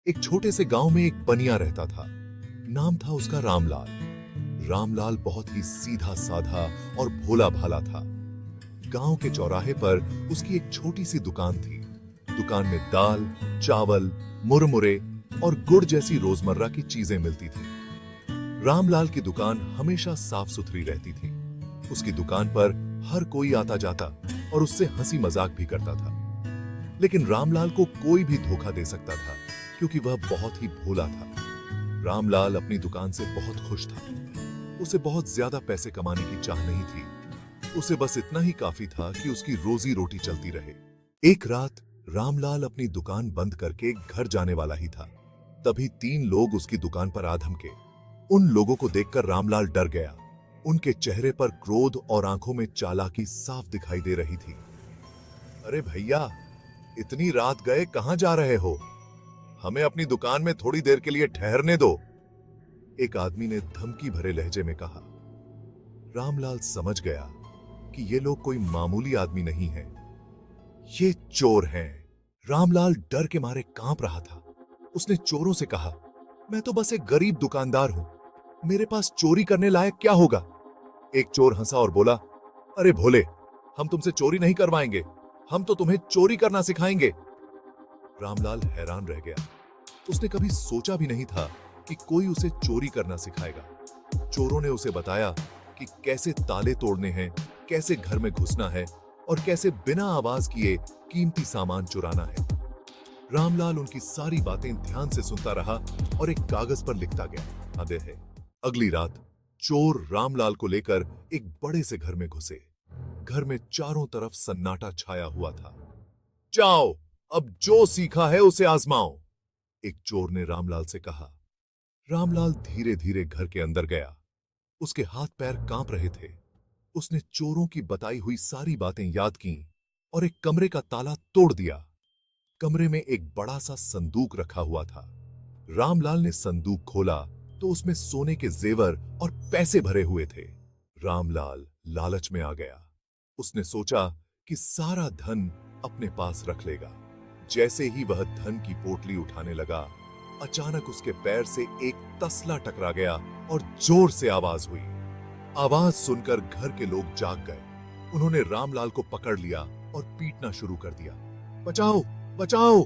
एक छोटे से गांव में एक बनिया रहता था। नाम था उसका रामलाल। रामलाल बहुत ही सीधा साधा और भोला भाला था। गांव के चौराहे पर उसकी एक छोटी सी दुकान थी। दुकान में दाल, चावल, मुरमुरे और गुड़ जैसी रोजमर्रा की चीजें मिलती थी। रामलाल की दुकान हमेशा साफ सुथरी रहती थी। उसकी दुकान पर हर कोई आता जाता और उससे हंसी मजाक भी करता था। लेकिन रामलाल को कोई भी धोखा दे सकता था, क्योंकि वह बहुत ही भोला था। रामलाल अपनी दुकान से बहुत खुश था। उसे बहुत ज्यादा पैसे कमाने की चाह नहीं थी। उसे बस इतना ही काफी था कि उसकी रोजी रोटी चलती रहे। एक रात रामलाल अपनी दुकान बंद करके घर जाने वाला ही था। तभी 3 लोग उसकी दुकान पर आ धमके। उन लोगों को देखकर रामलाल डर गया। उनके चेहरे पर क्रोध और आंखों में चालाकी साफ दिखाई दे रही थी। अरे भैया, इतनी रात गए कहां जा रहे हो? हमें अपनी दुकान में थोड़ी देर के लिए ठहरने दो, एक आदमी ने धमकी भरे लहजे में कहा। रामलाल समझ गया कि ये लोग कोई मामूली आदमी नहीं है, ये चोर हैं। रामलाल डर के मारे कांप रहा था। उसने चोरों से कहा, मैं तो बस एक गरीब दुकानदार हूं, मेरे पास चोरी करने लायक क्या होगा? एक चोर हंसा और बोला, अरे भोले, हम तुमसे चोरी नहीं करवाएंगे, हम तो तुम्हें चोरी करना सिखाएंगे। रामलाल हैरान रह गया। उसने कभी सोचा भी नहीं था कि कोई उसे चोरी करना सिखाएगा। चोरों ने उसे बताया कि कैसे ताले तोड़ने हैं, कैसे घर में घुसना है और कैसे बिना आवाज किए कीमती सामान चुराना है। रामलाल उनकी सारी बातें ध्यान से सुनता रहा और एक कागज पर लिखता गया। आदे है। अगली रात चोर रामलाल को लेकर एक बड़े से घर में घुसे। घर में चारों तरफ सन्नाटा छाया हुआ था। जाओ, अब जो सीखा है उसे आजमाओ, एक चोर ने रामलाल से कहा। रामलाल धीरे धीरे घर के अंदर गया। उसके हाथ पैर कांप रहे थे। उसने चोरों की बताई हुई सारी बातें याद की और एक कमरे का ताला तोड़ दिया। कमरे में एक बड़ा सा संदूक रखा हुआ था। रामलाल ने संदूक खोला तो उसमें सोने के जेवर और पैसे भरे हुए थे। रामलाल लालच में आ गया। उसने सोचा कि सारा धन अपने पास रख लेगा। जैसे ही वह धन की पोटली उठाने लगा, अचानक उसके पैर से एक तसला टकरा गया और जोर से आवाज हुई। आवाज सुनकर घर के लोग जाग गए। उन्होंने रामलाल को पकड़ लिया और पीटना शुरू कर दिया। बचाओ, बचाओ,